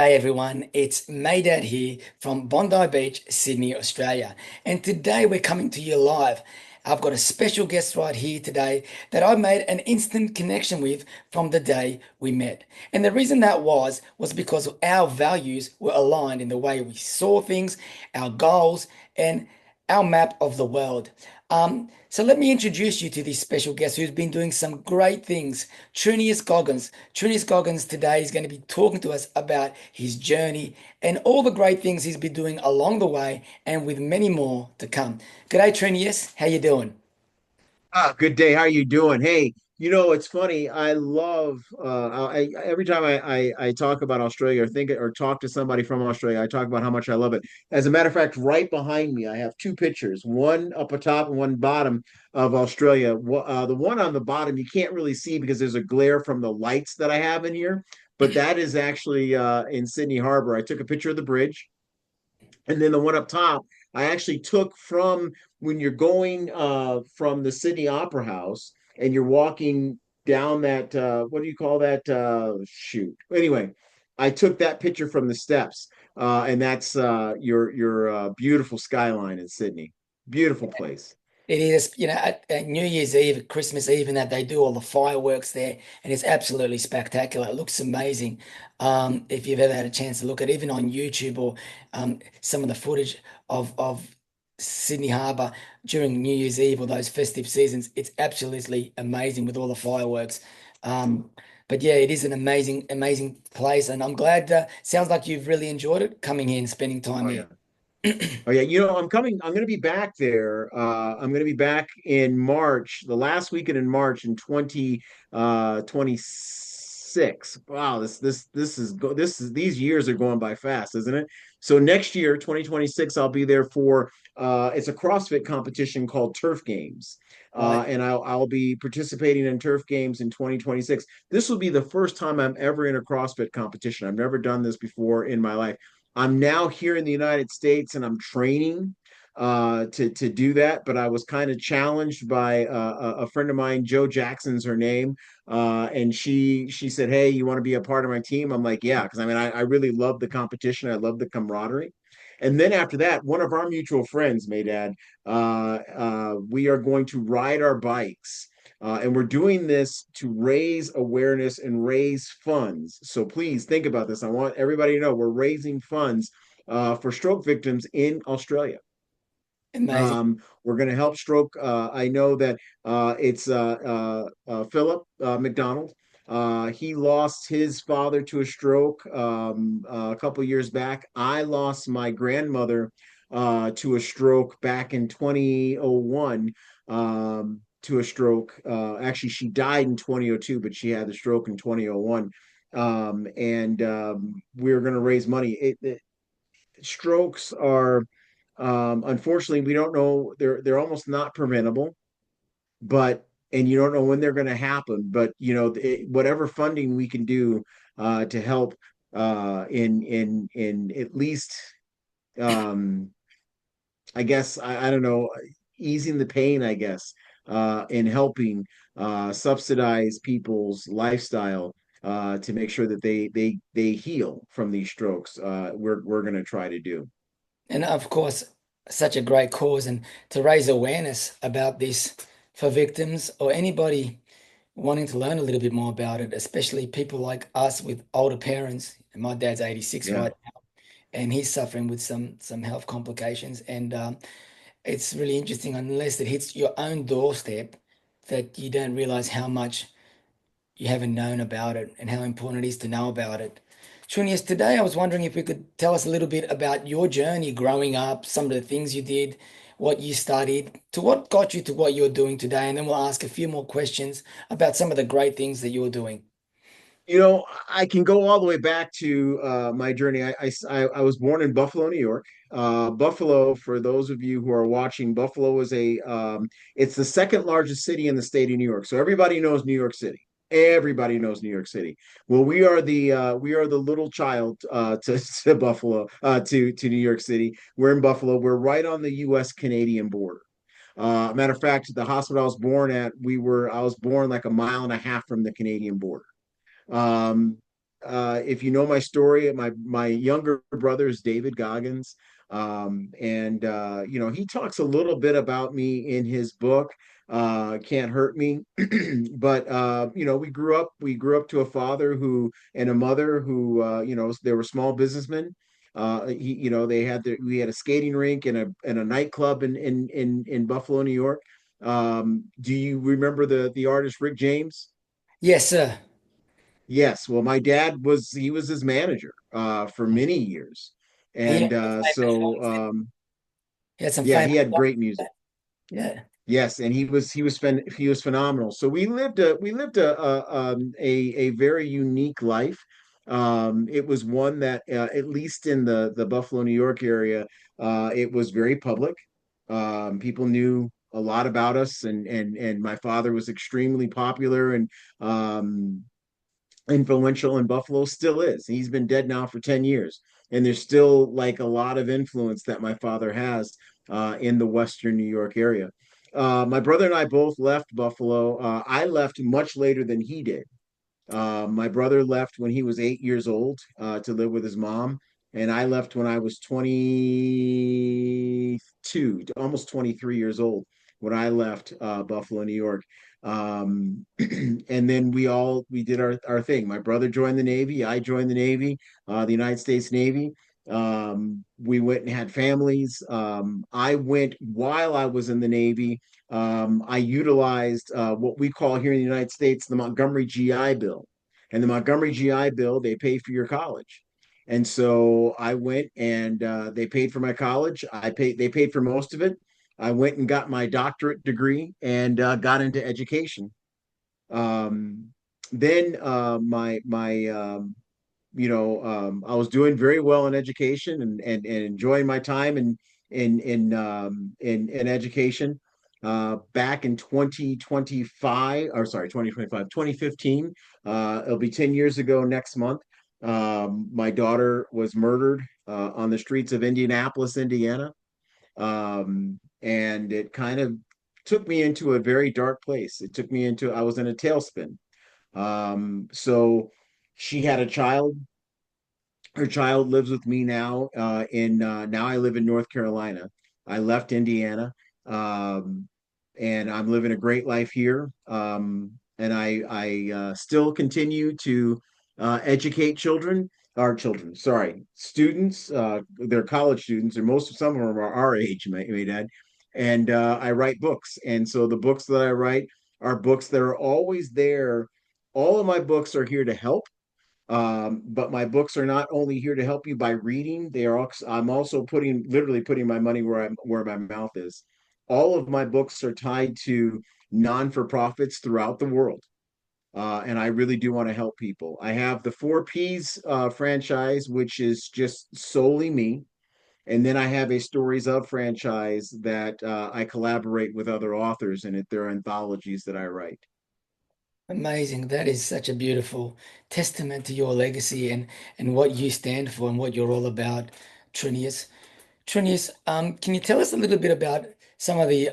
G'day everyone, it's Maydad here from Bondi Beach, Sydney, Australia. And today we're coming to you live. I've got a special guest right here today that I made an instant connection with from the day we met. And the reason that was because our values were aligned in the way we saw things, our goals, and our map of the world. So let me introduce you to this special guest who's been doing some great things, 𝙤𝙤𝙪𝙧𝙣𝙚 Goggins. 𝙤𝙤𝙪𝙧𝙣𝙚 Goggins today is going to be talking to us about his journey and all the great things he's been doing along the way and with many more to come. G'day, 𝙤𝙤𝙪𝙧𝙣𝙚. How you doing? Good day. How are you doing? Hey, it's funny. I love every time I talk about Australia or think or talk to somebody from Australia, I talk about how much I love it. As a matter of fact, right behind me, I have two pictures, one up atop and one bottom of Australia. The one on the bottom you can't really see because there's a glare from the lights that I have in here, but that is actually in Sydney Harbor. I took a picture of the bridge. And then the one up top, I actually took from when you're going from the Sydney Opera House and you're walking down that what do you call that? Shoot. Anyway, I took that picture from the steps, and that's your beautiful skyline in Sydney. Beautiful place. It is, at New Year's Eve, Christmas Eve, and that they do all the fireworks there, and it's absolutely spectacular. It looks amazing. If you've ever had a chance to look at even on YouTube or some of the footage of Sydney Harbour during New Year's Eve or those festive seasons, it's absolutely amazing with all the fireworks. But yeah, it is an amazing, amazing place, and I'm glad. Sounds like you've really enjoyed it coming here and spending time Oh here. yeah. Oh yeah, I'm coming. I'm going to be back there. I'm going to be back in March, the last weekend in March in 2026. Wow, this is these years are going by fast, isn't it? So next year, 2026, I'll be there for it's a CrossFit competition called Turf Games. Right. And I'll be participating in Turf Games in 2026. This will be the first time I'm ever in a CrossFit competition. I've never done this before in my life. I'm now here in the United States and I'm training to do that. But I was kind of challenged by a friend of mine, Joe Jackson's her name, and she said, "Hey, you want to be a part of my team?" I'm like, "Yeah," because I mean, I really love the competition. I love the camaraderie. And then after that, one of our mutual friends, Maydad, we are going to ride our bikes. And we're doing this to raise awareness and raise funds. So please think about this. I want everybody to know we're raising funds for stroke victims in Australia. Amazing. We're going to help stroke. I know that it's Philip McDonald. He lost his father to a stroke a couple years back. I lost my grandmother to a stroke back in 2001. To a stroke. Actually, she died in 2002, but she had the stroke in 2001. And we're going to raise money. Strokes are unfortunately, we don't know. They're almost not preventable, but and you don't know when they're going to happen. But whatever funding we can do to help in at least um, I guess I don't know, easing the pain. I guess in helping subsidize people's lifestyle to make sure that they heal from these strokes. We're going to try to do. And of course, such a great cause and to raise awareness about this for victims or anybody wanting to learn a little bit more about it, especially people like us with older parents. And my dad's 86 Yeah. right now, and he's suffering with some health complications. And it's really interesting, unless it hits your own doorstep, that you don't realize how much you haven't known about it and how important it is to know about it. Junius, today I was wondering if we could tell us a little bit about your journey growing up, some of the things you did, what you studied, to what got you to what you're doing today, and then we'll ask a few more questions about some of the great things that you're doing. I can go all the way back to my journey. I was born in Buffalo, New York. Buffalo, for those of you who are watching, Buffalo is it's the second largest city in the state of New York. So everybody knows New York City. Everybody knows New York City. Well, we are the little child to Buffalo, to New York City. We're in Buffalo. We're right on the U.S. Canadian border. Matter of fact, the hospital I was born at, I was born like a mile and a half from the Canadian border. Um, if you know my story, my younger brother is David Goggins, and he talks a little bit about me in his book, Can't Hurt Me. But we grew up to a father who and a mother who, they were small businessmen. We had a skating rink and a nightclub in Buffalo, New York. Do you remember the artist Rick James? Yes, sir. Yes. Well, my dad was his manager for many years. He had And some famous so songs. He had some yeah, famous he had songs. great music. Yeah. Yes, and he was phenomenal. So we lived a very unique life. It was one that, at least in the Buffalo, New York area, it was very public. People knew a lot about us, and my father was extremely popular and influential in Buffalo, still is. He's been dead now for 10 years. And there's still like a lot of influence that my father has in the Western New York area. My brother and I both left Buffalo. I left much later than he did. My brother left when he was 8 years old to live with his mom. And I left when I was 22, almost 23 years old when I left Buffalo, New York. And then we did our thing. My brother joined the Navy. I joined the Navy, the United States Navy. We went and had families. I went while I was in the Navy. I utilized what we call here in the United States the Montgomery GI Bill. And the Montgomery GI Bill, they pay for your college. And so I went and they paid for my college. They paid for most of it. I went and got my doctorate degree and got into education. Um, then I was doing very well in education and enjoying my time in education. Back in 2025, or sorry, 2025, 2015, it'll be 10 years ago next month. My daughter was murdered on the streets of Indianapolis, Indiana. And it kind of took me into a very dark place. I was in a tailspin. So she had a child. Her child lives with me now. Now I live in North Carolina. I left Indiana, um, and I'm living a great life here. And I still continue to educate students. They're college students, and some of them are our age, my dad. And I write books, and so the books that I write are books that are always there. All of my books are here to help, but my books are not only here to help you by reading, I'm also literally putting my money where my mouth is. All of my books are tied to non-for-profits throughout the world. And I really do want to help people. I have the Four Ps franchise, which is just solely me. And then I have a Stories of franchise that I collaborate with other authors, and there are anthologies that I write. Amazing. That is such a beautiful testament to your legacy and what you stand for and what you're all about, Trinius. Trinius, can you tell us a little bit about some of the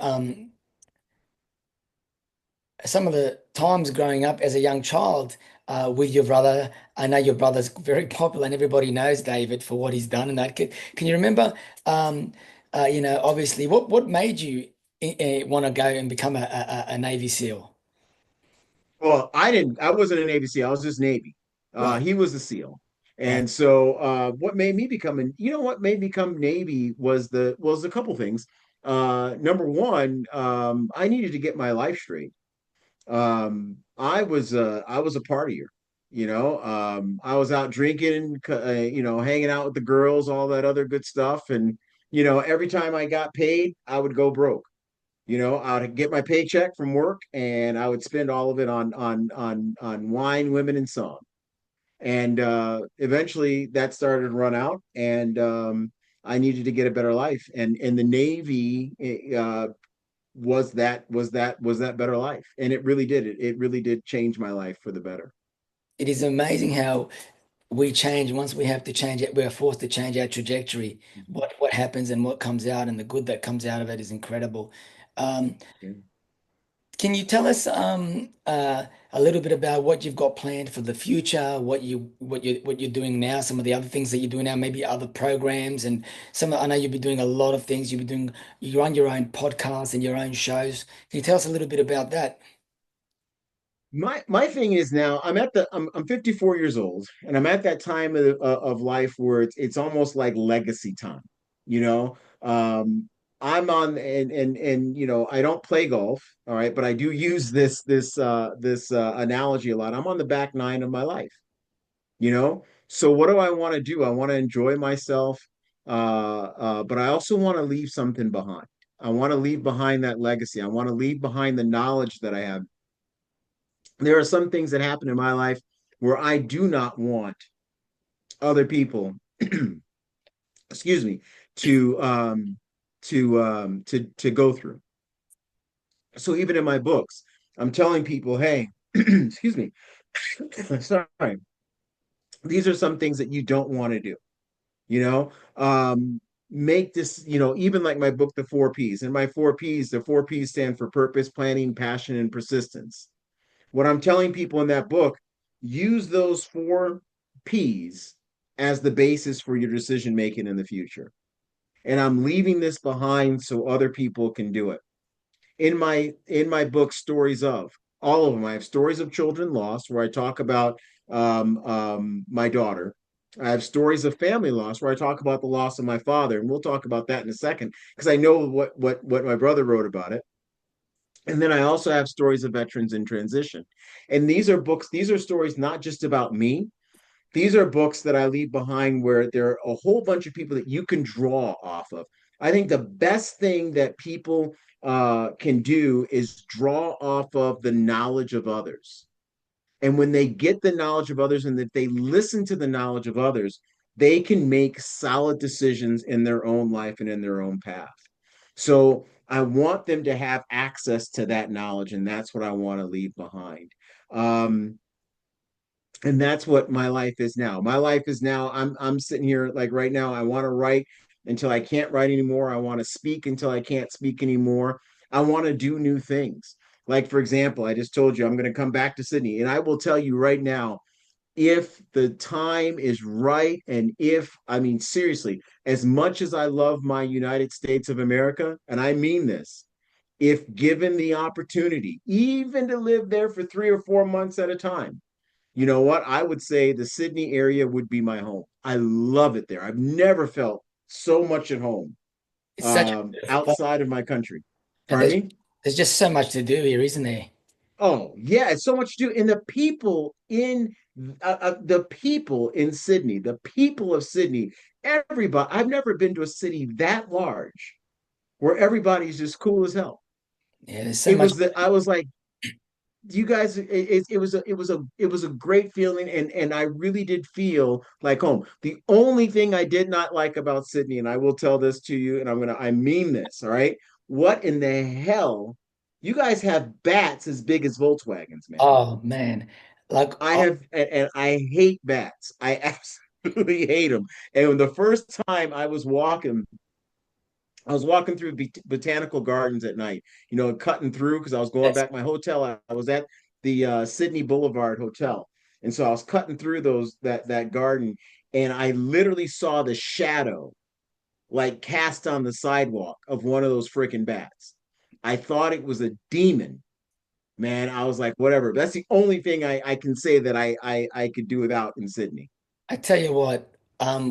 times growing up as a young child with your brother? I know your brother's very popular and everybody knows David for what he's done and that. Can you remember, obviously, what made you want to go and become a Navy SEAL? Well, I wasn't a Navy SEAL. I was just Navy. Right, He was a SEAL. right. And so what made me become Navy was a couple things. Number one, I needed to get my life straight. I was a partier. I was out drinking, hanging out with the girls, all that other good stuff. And every time I got paid, I would go broke. I'd get my paycheck from work and I would spend all of it on wine, women, and song. And eventually that started to run out, and I needed to get a better life. And the Navy was that better life, and it really did. It really did change my life for the better. It is amazing how we change once we have to change it. We're forced to change our trajectory. What happens and what comes out and the good that comes out of it is incredible. Um, Yeah. Can you tell us a little bit about what you've got planned for the future, what you're doing now, some of the other things that you're doing now, maybe other programs and I know you'll be doing a lot of things. You run your own podcast and your own shows. Can you tell us a little bit about that? My thing is now I'm 54 years old and I'm at that time of life where it's almost like legacy time, you know. I'm on and I don't play golf, all right, but I do use this analogy a lot. I'm on the back nine of my life, you know. So what do I want to do? I want to enjoy myself, but I also want to leave something behind. I want to leave behind that legacy. I want to leave behind the knowledge that I have. There are some things that happen in my life where I do not want other people, excuse me, to to go through. So even in my books, I'm telling people, hey, excuse me, sorry, these are some things that you don't want to do. You know, make this, even like my book, The Four Ps. And my four Ps, the four Ps stand for purpose, planning, passion, and persistence. What I'm telling people in that book, use those four P's as the basis for your decision making in the future. And I'm leaving this behind so other people can do it. In my book, Stories of, all of them, I have stories of children lost, where I talk about my daughter. I have stories of family loss, where I talk about the loss of my father, and we'll talk about that in a second because I know what my brother wrote about it. And then I also have stories of veterans in transition. And these are stories not just about me. These are books that I leave behind where there are a whole bunch of people that you can draw off of. I think the best thing that people can do is draw off of the knowledge of others. And when they get the knowledge of others and that they listen to the knowledge of others, they can make solid decisions in their own life and in their own path. So I want them to have access to that knowledge, and that's what I want to leave behind. Um, and that's what my life is now. My life is now, I'm sitting here like right now, I want to write until I can't write anymore. I want to speak until I can't speak anymore. I want to do new things. Like, for example, I just told you I'm going to come back to Sydney, and I will tell you right now, if the time is right, and if, I mean, seriously, as much as I love my United States of America, and I mean this, if given the opportunity, even to live there for 3 or 4 months at a time, you know what? I would say the Sydney area would be my home. I love it there. I've never felt so much at home It's such a beautiful, outside of my country. and Pardon me? there's just so much to do here, isn't there? Oh, yeah, it's so much to do. And the people in Sydney, the people of Sydney, everybody, I've never been to a city that large where everybody's just cool as hell. Yeah, there's so It much. was that I was like, you guys, it was a great feeling, and I really did feel like home. The only thing I did not like about Sydney, and I will tell this to you, and I mean this, all right? What in the hell? You guys have bats as big as Volkswagens, man. Oh man, like I oh, have, and I hate bats. I absolutely hate them. And the first time I was walking through botanical gardens at night, cutting through because I was going that's back to my hotel. I was at the Sydney Boulevard Hotel. And so I was cutting through that garden, and I literally saw the shadow like cast on the sidewalk of one of those freaking bats. I thought it was a demon, man. I was like, whatever. That's the only thing I can say that I could do without in Sydney. I tell you what,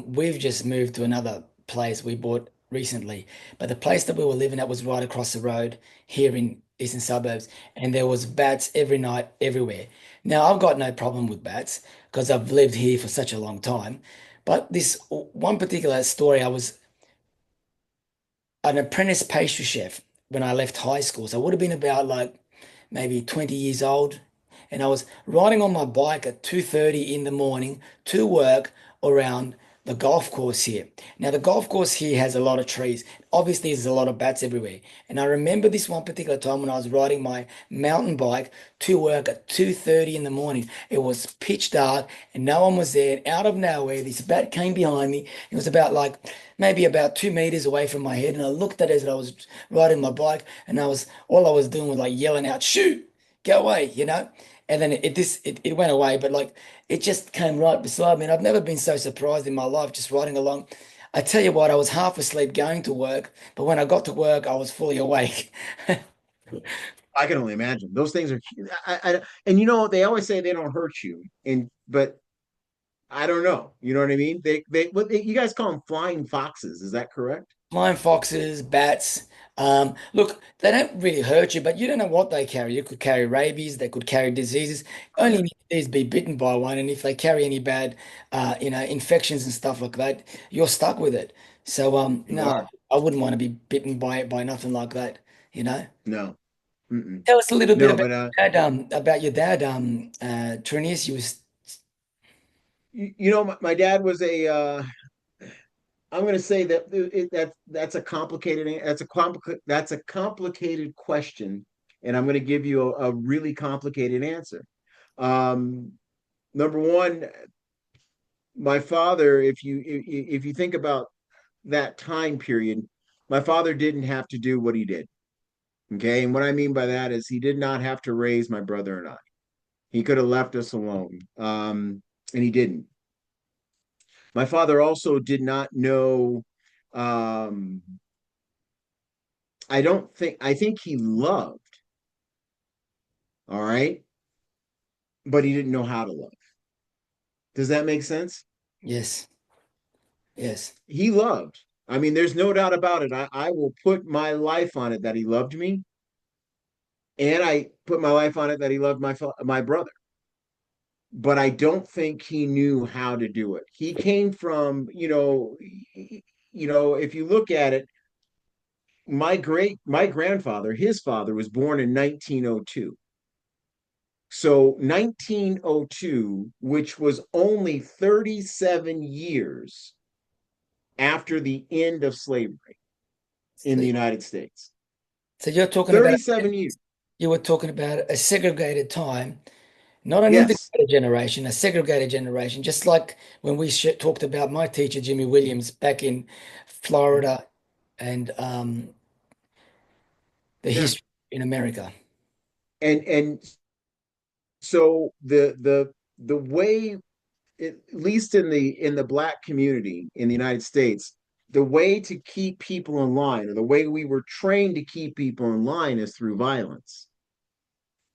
we've just moved to another place we bought recently, but the place that we were living at was right across the road here in eastern suburbs, and there was bats every night, everywhere. Now I've got no problem with bats because I've lived here for such a long time, but this one particular story, I was an apprentice pastry chef when I left high school, so I would have been about like maybe 20 years old, and I was riding on my bike at 2:30 in the morning to work around the golf course here. Now, the golf course here has a lot of trees. Obviously, there's a lot of bats everywhere. And I remember this one particular time when I was riding my mountain bike to work at 2:30 in the morning. It was pitch dark and no one was there. And out of nowhere, this bat came behind me. It was about like maybe about 2 meters away from my head. And I looked at it as I was riding my bike, and all I was doing was like yelling out, shoot, go away. And then it went away, but like it just came right beside me. And I've never been so surprised in my life just riding along. I tell you what, I was half asleep going to work, but when I got to work, I was fully awake. I can only imagine. Those things are, and they always say they don't hurt you, but I don't know. You know what I mean? You guys call them flying foxes. Is that correct? Flying foxes, bats. Look, they don't really hurt you, but you don't know what they carry. You could carry rabies, they could carry diseases. Oh Only yeah, need is be bitten by one, and if they carry any bad, infections and stuff like that, you're stuck with it. So, you no, are. I wouldn't want to be bitten by nothing like that. You know. No, mm-mm. Tell us a little bit No, but about your dad, Trinius. You was my dad was a. I'm going to say that that's a complicated that's a complicated question, and I'm going to give you a really complicated answer. Um, Number one, my father, if you think about that time period, my father didn't have to do what he did. Okay, and what I mean by that is he did not have to raise my brother and I. He could have left us alone, and he didn't. My father also did not know. Um, I think he loved, all right, but he didn't know how to love. Does that make sense? yes, yes. He loved. I mean, there's no doubt about it. I will put my life on it that he loved me, and I put my life on it that he loved my brother. But I don't think he knew how to do it. He came from, if you look at it, my grandfather, his father was born in 1902. So 1902, which was only 37 years after the end of slavery in So, the United States. so you're talking about 37 years. you were talking about a segregated time, not an Yes. integrated generation, a segregated generation. Just like when we talked about my teacher Jimmy Williams back in Florida and the Yeah. history in America. And so the way, at least in the black community in the United States, the way to keep people in line, or the way we were trained to keep people in line, is through violence.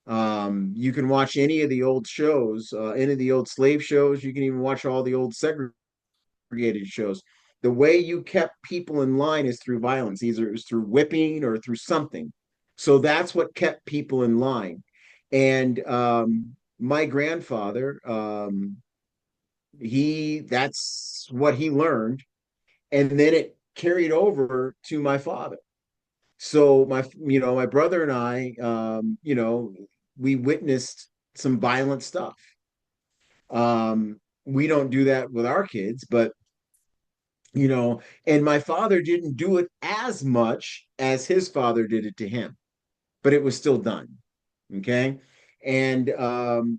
You can watch any of the old shows, any of the old slave shows. You can even watch all the old segregated shows. The way you kept people in line is through violence, either it was through whipping or through something. So that's what kept people in line. And my grandfather, that's what he learned, and then it carried over to my father. So my brother and I, we witnessed some violent stuff. We don't do that with our kids, but and my father didn't do it as much as his father did it to him, but it was still done. Okay. And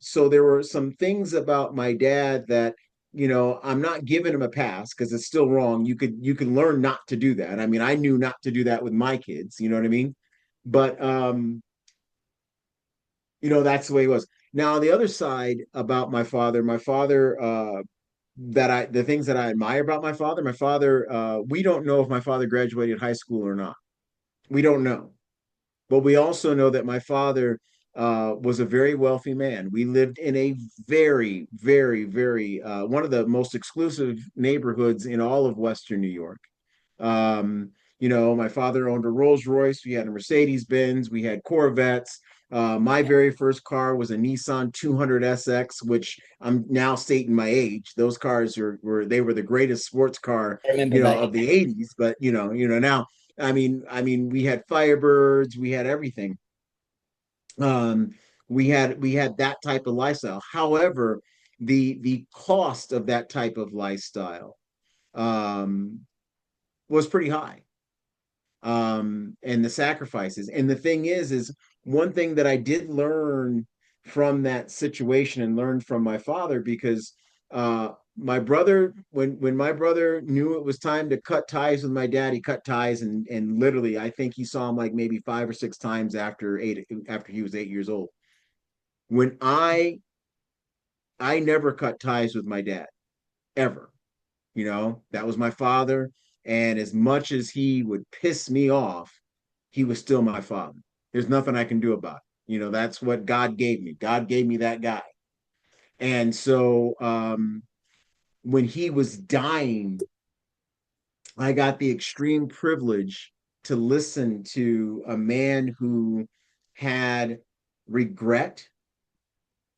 so there were some things about my dad that, I'm not giving him a pass because it's still wrong. You can learn not to do that. I mean, I knew not to do that with my kids, you know what I mean? But that's the way he was. Now, the other side about my father, the things that I admire about my father, we don't know if my father graduated high school or not. We don't know. But we also know that my father was a very wealthy man. We lived in a very, very, very one of the most exclusive neighborhoods in all of Western New York. My father owned a Rolls Royce. We had a Mercedes Benz. We had Corvettes. My very first car was a Nissan 200 SX, which I'm now stating my age. Those cars were the greatest sports car, I remember of that. the 80s. But now, I mean, we had Firebirds, we had everything. Um, we had that type of lifestyle. However, the cost of that type of lifestyle. um, was pretty high. And the sacrifices. And the thing is one thing that I did learn from that situation and learned from my father, because my brother, when my brother knew it was time to cut ties with my dad, he cut ties, and literally I think he saw him like maybe 5 or 6 times after he was 8 years old. When I never cut ties with my dad ever. That was my father. And as much as he would piss me off, he was still my father. There's nothing I can do about it. That's what God gave me. God gave me that guy. And so when he was dying, I got the extreme privilege to listen to a man who had regret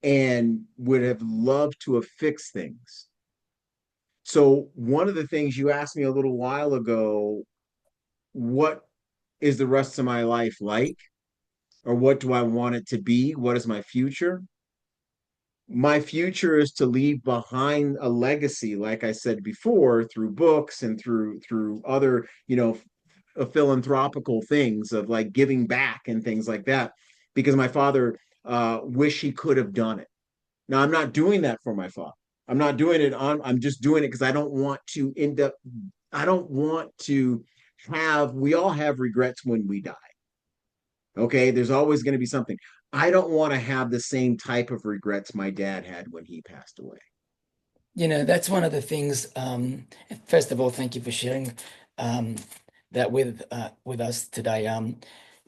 and would have loved to have fixed things. So one of the things you asked me a little while ago, what is the rest of my life like? Or what do I want it to be? What is my future? My future is to leave behind a legacy, like I said before, through books and through other, philanthropical things of like giving back and things like that. Because my father wish he could have done it. Now I'm not doing that for my father. I'm just doing it because I don't want to end up, I don't want to we all have regrets when we die. Okay. There's always going to be something. I don't want to have the same type of regrets my dad had when he passed away. That's one of the things. First of all, thank you for sharing um, that with us today.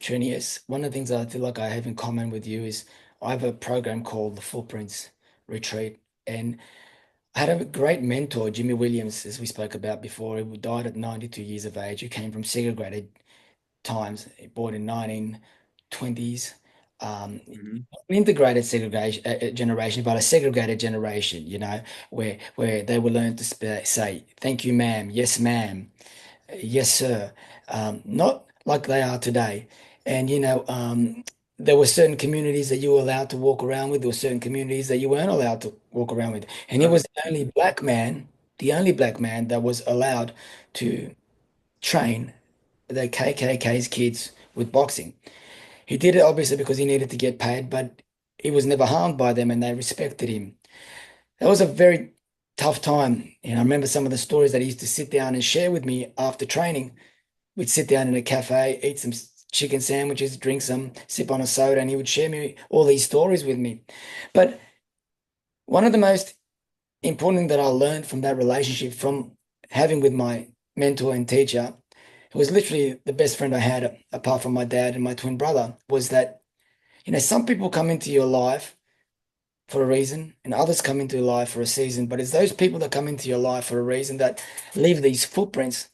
Trinius, one of the things I feel like I have in common with you is I have a program called the Footprints Retreat, and I had a great mentor, Jimmy Williams, as we spoke about before. He died at 92 years of age. He came from segregated times, born in 1920s. Mm-hmm. Integrated segregation generation, but a segregated generation, where they will learn to say, thank you, ma'am, yes, ma'am, yes, sir, not like they are today. And, there were certain communities that you were allowed to walk around with. There were certain communities that you weren't allowed to walk around with. And he Right. was the only black man that was allowed to train the KKK's kids with boxing. He did it obviously because he needed to get paid, but he was never harmed by them and they respected him. That was a very tough time. And I remember some of the stories that he used to sit down and share with me after training. We'd sit down in a cafe, eat some chicken sandwiches, drink some, sip on a soda, and he would share me all these stories with me. But one of the most important things that I learned from that relationship, from having with my mentor and teacher, who was literally the best friend I had apart from my dad and my twin brother, was that some people come into your life for a reason and others come into your life for a season, but it's those people that come into your life for a reason that leave these footprints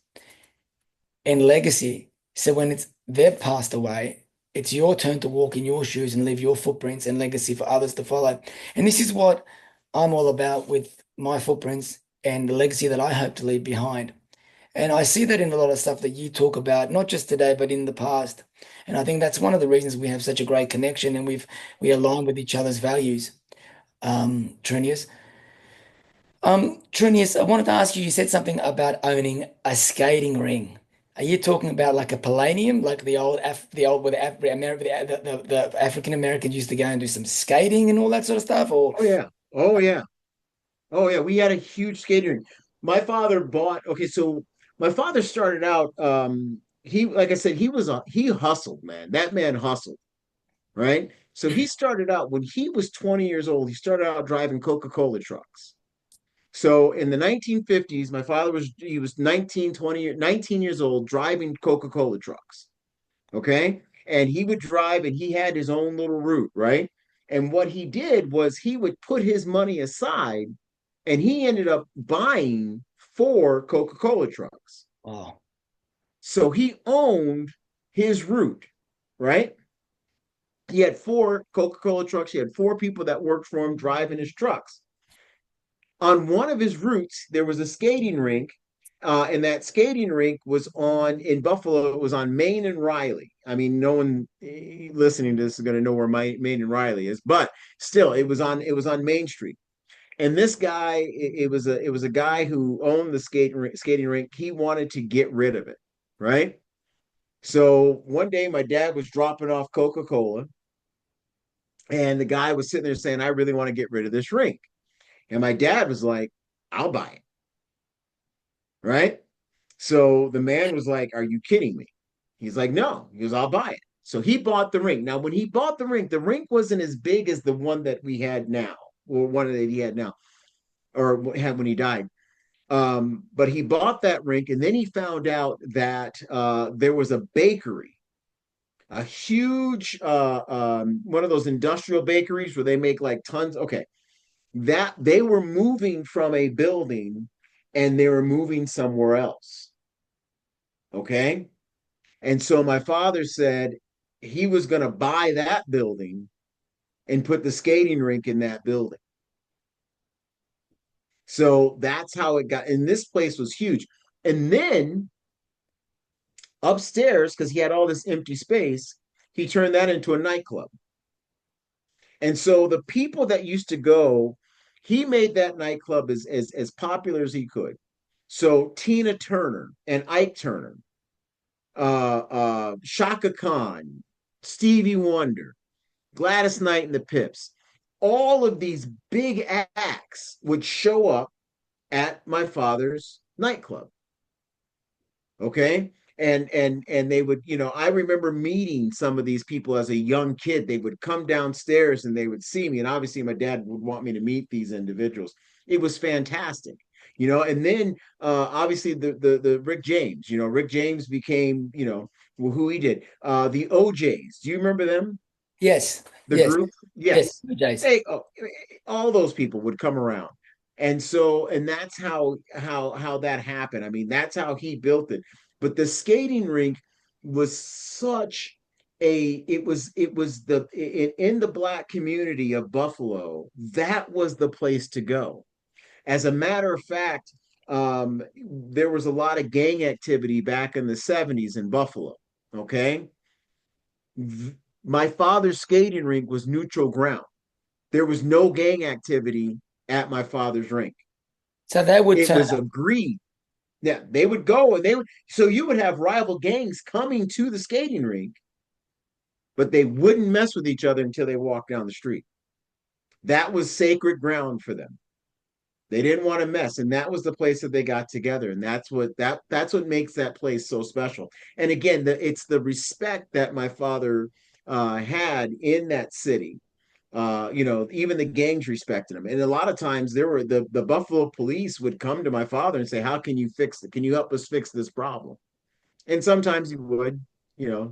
and legacy. So when they've passed away, it's your turn to walk in your shoes and leave your footprints and legacy for others to follow. And this is what I'm all about with my footprints and the legacy that I hope to leave behind. And I see that in a lot of stuff that you talk about, not just today, but in the past. And I think that's one of the reasons we have such a great connection and we align with each other's values. Trinius. Trinius, I wanted to ask you, you said something about owning a skating ring. Are you talking about like a palladium, like the old where the African Americans used to go and do some skating and all that sort of stuff? Or Oh yeah. Oh yeah. Oh yeah. We had a huge skating rink. My father bought, okay, so my father started out, he, like I said, he hustled, man. That man hustled, right? So he started out when he was 20 years old, he started out driving Coca-Cola trucks. So in the 1950s, my father he was 19 years old driving Coca-Cola trucks. Okay. And he would drive and he had his own little route, right? And what he did was he would put his money aside and he ended up buying 4 Coca-Cola trucks. oh, So he owned his route, right? He had 4 Coca-Cola trucks. He had 4 people that worked for him driving his trucks. On one of his routes, there was a skating rink, and that skating rink was in Buffalo. It was on Main and Riley. I mean, no one listening to this is going to know where Main and Riley is, but still, it was on Main Street. And this guy, it was a guy who owned the skating rink. He wanted to get rid of it, right? So one day my dad was dropping off Coca-Cola, and the guy was sitting there saying, I really want to get rid of this rink. And my dad was like, I'll buy it, right? So the man was like, are you kidding me? He's like, no. He goes, I'll buy it. So he bought the rink. Now, when he bought the rink wasn't as big as the one that we had now, or one that he had now, or had when he died. But he bought that rink, and then he found out that there was a bakery, a huge one of those industrial bakeries where they make like tons. Okay, that they were moving from a building, and they were moving somewhere else. Okay, and so my father said he was going to buy that building and put the skating rink in that building. So that's how it got. And this place was huge. And then upstairs, because he had all this empty space, he turned that into a nightclub. And so the people that used to go, he made that nightclub as popular as he could. So Tina Turner and Ike Turner, Shaka Khan, Stevie Wonder, Gladys Knight and the Pips, all of these big acts would show up at my father's nightclub. Okay. And they would, I remember meeting some of these people as a young kid. They would come downstairs and they would see me, and obviously my dad would want me to meet these individuals. It was fantastic. And then obviously the Rick James, Rick James became, who he did. The OJs, do you remember them? Yes, The yes, group? yes, Yes. Jason. All those people would come around. And that's how that happened. I mean, that's how he built it. But the skating rink was such a it was in the black community of Buffalo, that was the place to go. As a matter of fact, there was a lot of gang activity back in the 70s in Buffalo. Okay. My father's skating rink was neutral ground. There was no gang activity at my father's rink. So they would It turn was agreed. Yeah, they would go and they would, so you would have rival gangs coming to the skating rink, but they wouldn't mess with each other until they walked down the street. That was sacred ground for them. They didn't want to mess, and that was the place that they got together, and that's what makes that place so special. And again, it's the respect that my father had in that city. Even the gangs respected him. And a lot of times there were the Buffalo police would come to my father and say, how can you fix it? Can you help us fix this problem? And sometimes he would,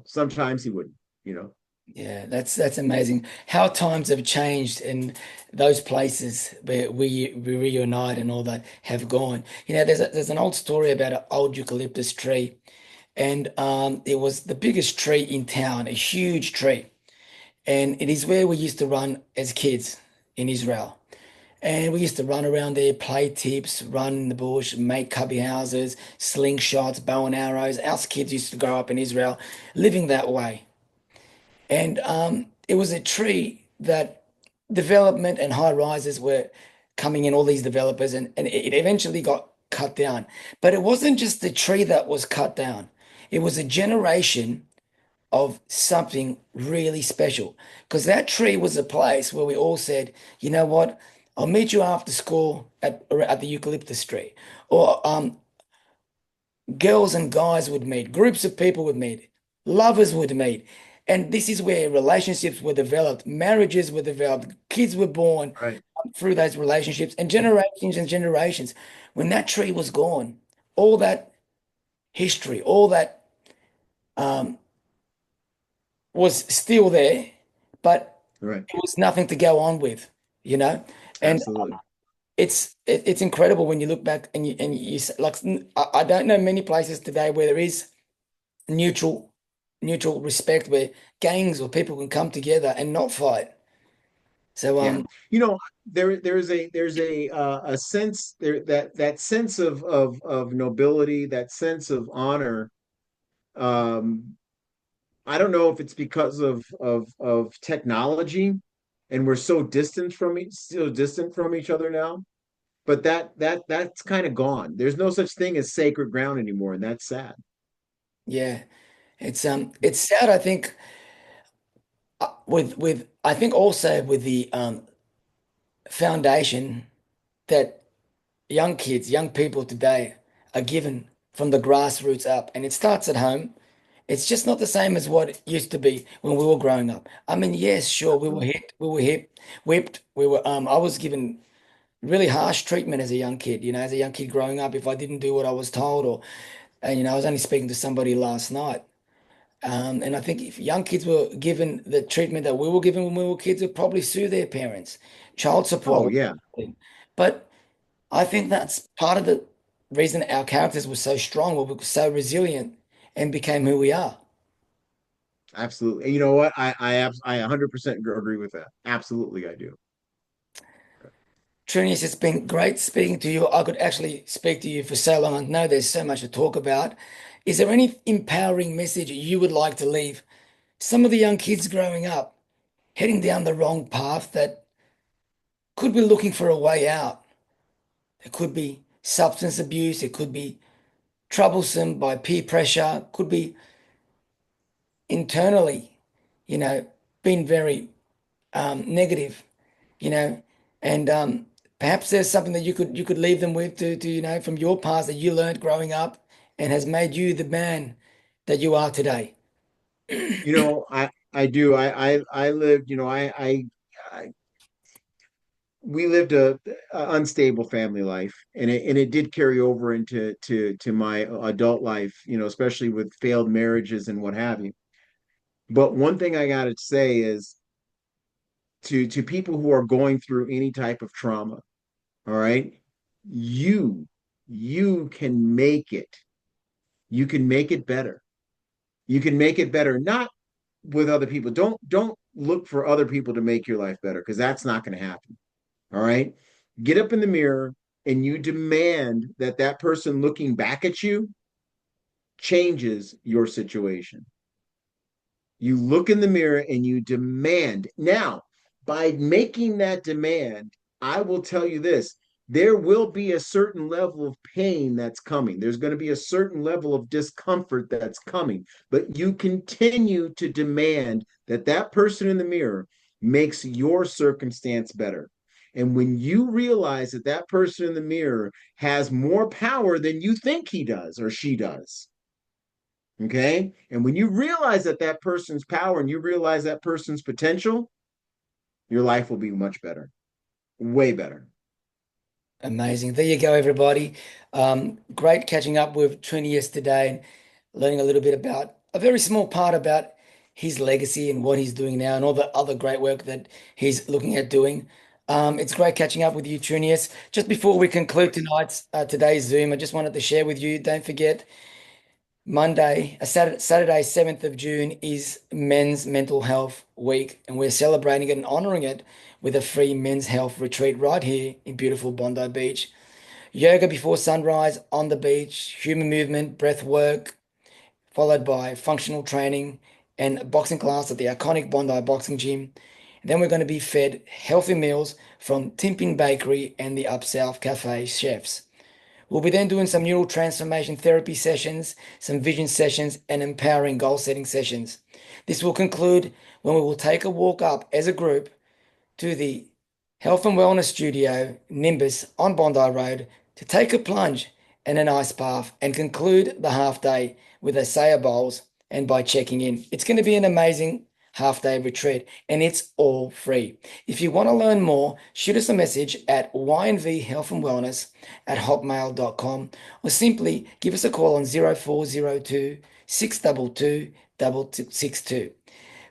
sometimes he wouldn't, you know. Yeah, that's amazing. How times have changed and those places where we reunite and all that have gone. There's an old story about an old eucalyptus tree, and it was the biggest tree in town, a huge tree, and it is where we used to run as kids in Israel. And we used to run around there, play tips, run in the bush, make cubby houses, slingshots, bow and arrows. Us kids used to grow up in Israel living that way. And it was a tree that development and high rises were coming in, all these developers, and it eventually got cut down. But it wasn't just the tree that was cut down, it was a generation of something really special. Because that tree was a place where we all said, you know what, I'll meet you after school at the eucalyptus tree. Or girls and guys would meet, groups of people would meet, lovers would meet. And this is where relationships were developed, marriages were developed, kids were born Right. through those relationships, and generations and generations. When that tree was gone, all that history, all that um, was still there, but Right. it was nothing to go on with, you know? And Absolutely. it's incredible when you look back like I don't know many places today where there is neutral neutral respect where gangs or people can come together and not fight. So Yeah. There's a sense there, that sense of nobility, that sense of honor. Um, I don't know if it's because of technology, and we're so distant from each other now. But that's kind of gone. There's no such thing as sacred ground anymore, and that's sad. Yeah, it's sad. I think with I think also with the foundation that young kids, young people today are given from the grassroots up, and it starts at home. It's just not the same as what it used to be when we were growing up. I mean, yes, sure, Absolutely. we were hit, whipped, I was given really harsh treatment as a young kid, as a young kid growing up, if I didn't do what I was told, or, and, I was only speaking to somebody last night. And I think if young kids were given the treatment that we were given when we were kids, would probably sue their parents. Child Oh support. yeah, But I think that's part of the reason our characters were so strong, we were so resilient and became who we are. absolutely. And you know what? I 100% agree with that. Absolutely, I do. Trinius, it's been great speaking to you. I could actually speak to you for so long. I know there's so much to talk about. Is there any empowering message you would like to leave some of the young kids growing up, heading down the wrong path that could be looking for a way out? It could be substance abuse, it could be troublesome by peer pressure, could be internally, you know, being very negative, you know, and perhaps there's something that you could leave them with to from your past that you learned growing up and has made you the man that you are today. I do. I lived. I we lived a unstable family life, and it did carry over into my adult life. Especially with failed marriages and what have you. But one thing I got to say is to people who are going through any type of trauma. All right, you you can make it. You can make it better. You can make it better, not with other people. Don't look for other people to make your life better because that's not going to happen. All right. Get up in the mirror and you demand that that person looking back at you changes your situation. You look in the mirror and you demand. Now, by making that demand, I will tell you this, there will be a certain level of pain that's coming. There's going to be a certain level of discomfort that's coming, but you continue to demand that that person in the mirror makes your circumstance better. And when you realize that that person in the mirror has more power than you think he does or she does, okay? And when you realize that that person's power and you realize that person's potential, your life will be much better, way better. Amazing. There you go, everybody. Great catching up with Trinius today and learning a little bit about a very small part about his legacy and what he's doing now and all the other great work that he's looking at doing. It's great catching up with you, Trinius. Just before we conclude today's Zoom, I just wanted to share with you, don't forget, Saturday, 7th of June is Men's Mental Health Week, and we're celebrating it and honoring it with a free men's health retreat right here in beautiful Bondi Beach. Yoga before sunrise on the beach, human movement, breath work, followed by functional training and boxing class at the iconic Bondi Boxing Gym. And then we're going to be fed healthy meals from Timpin Bakery and the Up South Cafe chefs. We'll be then doing some neural transformation therapy sessions, some vision sessions, and empowering goal setting sessions. This will conclude when we will take a walk up as a group to the Health and Wellness Studio, Nimbus on Bondi Road, to take a plunge and an ice bath and conclude the half day with a Saya Bowls and by checking in. It's going to be an amazing half day retreat and it's all free. If you want to learn more, shoot us a message at ynvhealthandwellness@hotmail.com or simply give us a call on 0402 622 2262.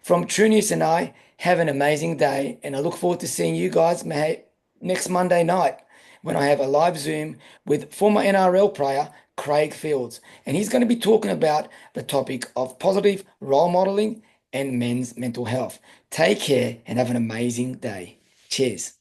From True News and I, have an amazing day, and I look forward to seeing you guys next Monday night when I have a live Zoom with former NRL player Craig Fields, and he's going to be talking about the topic of positive role modeling and men's mental health. Take care and have an amazing day. Cheers.